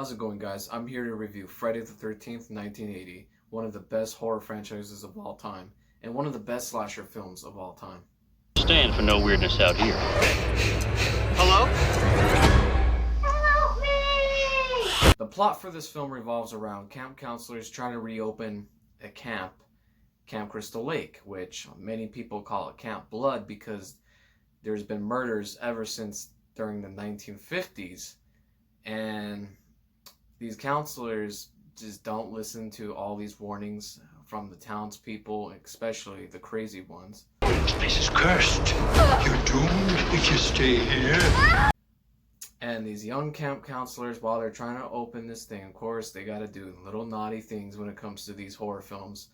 How's it going, guys? I'm here to review Friday the 13th, 1980, one of the best horror franchises of all time, and one of the best slasher films of all time. Stand for no weirdness out here. Hello? Help me! The plot for this film revolves around camp counselors trying to reopen a camp, Camp Crystal Lake, which many people call it Camp Blood because there's been murders ever since during the 1950s, and these counselors just don't listen to all these warnings from the townspeople, especially the crazy ones. This place is cursed. You're doomed if you stay here. And these young camp counselors, while they're trying to open this thing, of course, they gotta do little naughty things when it comes to these horror films.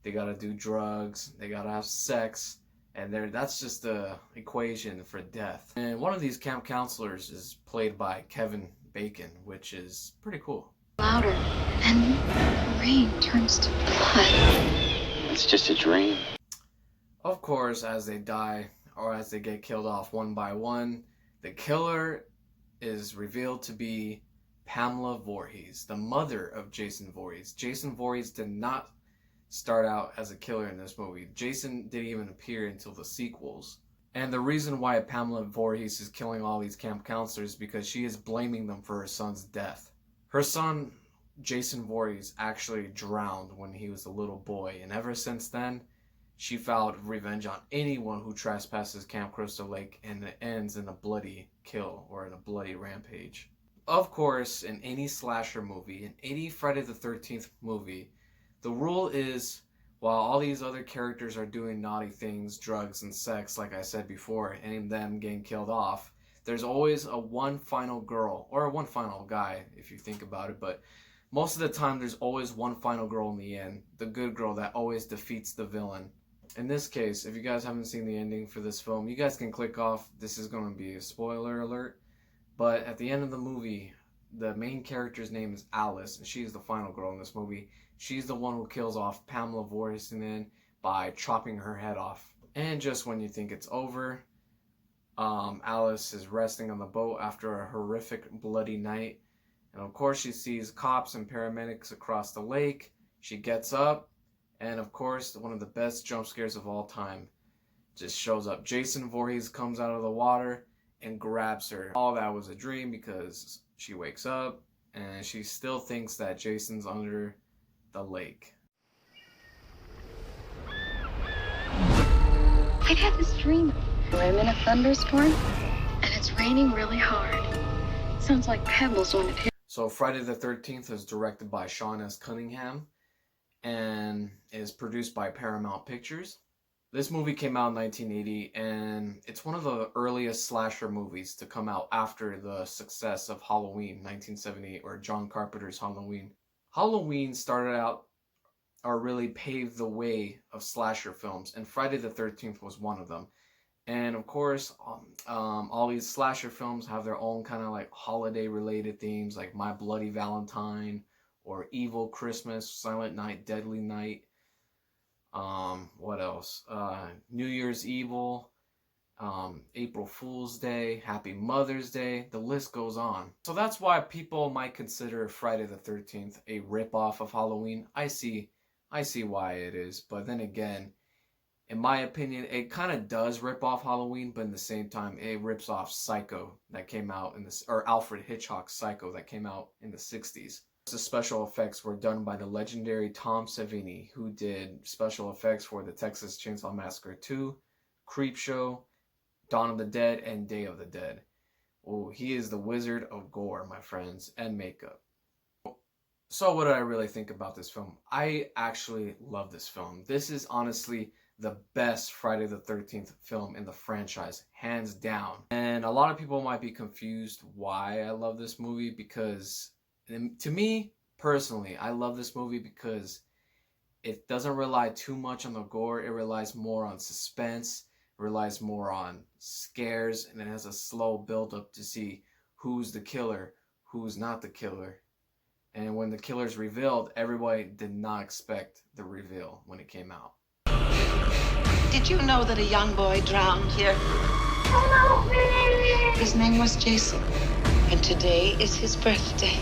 They gotta do drugs, they gotta have sex, and that's just the equation for death. And one of these camp counselors is played by Kevin Bacon, which is pretty cool. Louder, and the rain turns to blood. It's just a dream. Of course, as they die, or as they get killed off one by one, the killer is revealed to be Pamela Voorhees, the mother of Jason Voorhees. Jason Voorhees did not start out as a killer in this movie. Jason didn't even appear until the sequels. And the reason why Pamela Voorhees is killing all these camp counselors is because she is blaming them for her son's death. Her son, Jason Voorhees, actually drowned when he was a little boy, and ever since then, she vowed revenge on anyone who trespasses Camp Crystal Lake, and it ends in a bloody kill or in a bloody rampage. Of course, in any slasher movie, in any Friday the 13th movie, the rule is, while all these other characters are doing naughty things, drugs and sex, like I said before, and them getting killed off, there's always a one final girl, or one final guy, if you think about it, but most of the time there's always one final girl in the end, the good girl that always defeats the villain. In this case, if you guys haven't seen the ending for this film, you guys can click off. This is going to be a spoiler alert, but at the end of the movie, the main character's name is Alice, and she's the final girl in this movie. She's the one who kills off Pamela Voorhees by chopping her head off. And just when you think it's over, Alice is resting on the boat after a horrific bloody night. And of course she sees cops and paramedics across the lake. She gets up, and of course one of the best jump scares of all time just shows up. Jason Voorhees comes out of the water and grabs her. All that was a dream because she wakes up and she still thinks that Jason's under the lake. I've had this dream. I'm in a thunderstorm, and it's raining really hard. Sounds like pebbles when it hits. So Friday the 13th is directed by Sean S. Cunningham and is produced by Paramount Pictures. This movie came out in 1980, and it's one of the earliest slasher movies to come out after the success of Halloween 1978, or John Carpenter's Halloween. Halloween started out, or really paved the way of slasher films, and Friday the 13th was one of them. And of course, all these slasher films have their own kind of like holiday related themes, like My Bloody Valentine, or Evil Christmas, Silent Night, Deadly Night. What else? New Year's Evil, April Fool's Day, Happy Mother's Day, the list goes on. So that's why people might consider Friday the 13th a ripoff of Halloween. I see why it is, but then again, in my opinion, it kind of does rip off Halloween, but in the same time, it rips off Psycho that came out or Alfred Hitchcock's Psycho that came out in the 60s. The special effects were done by the legendary Tom Savini, who did special effects for the Texas Chainsaw Massacre 2, Creepshow, Dawn of the Dead, and Day of the Dead. Oh, he is the wizard of gore, my friends, and makeup. So what did I really think about this film? I actually love this film. This is honestly the best Friday the 13th film in the franchise, hands down. And a lot of people might be confused why I love this movie, because to me, personally, I love this movie because it doesn't rely too much on the gore. It relies more on suspense, it relies more on scares, and it has a slow build-up to see who's the killer, who's not the killer. And when the killer's revealed, everybody did not expect the reveal when it came out. Did you know that a young boy drowned here? Help me! His name was Jason, and today is his birthday.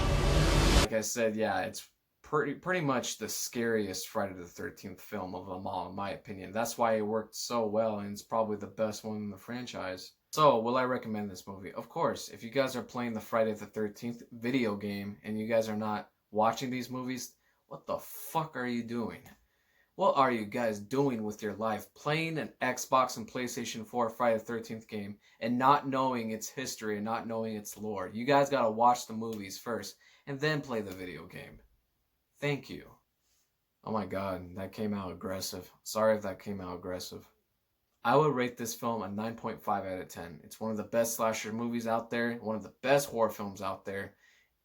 like I said, yeah, it's pretty much the scariest Friday the 13th film of them all, in my opinion. That's why it worked so well, and it's probably the best one in the franchise. So, will I recommend this movie? Of course. If you guys are playing the Friday the 13th video game and you guys are not watching these movies, what the fuck are you doing? What are you guys doing with your life? Playing an Xbox and PlayStation 4 Friday the 13th game and not knowing its history and not knowing its lore. You guys gotta watch the movies first and then play the video game. Thank you. Oh my god, that came out aggressive. Sorry if that came out aggressive. I would rate this film a 9.5 out of 10. It's one of the best slasher movies out there, one of the best horror films out there,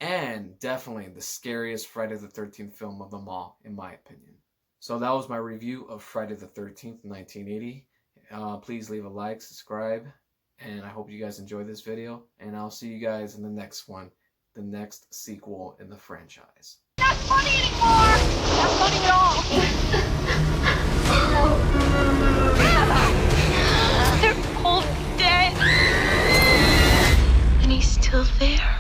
and definitely the scariest Friday the 13th film of them all, in my opinion. So that was my review of Friday the 13th, 1980. Please leave a like, subscribe, and I hope you guys enjoyed this video, and I'll see you guys in the next one, the next sequel in the franchise. Not funny anymore! Not funny at all! They're all dead! And he's still there.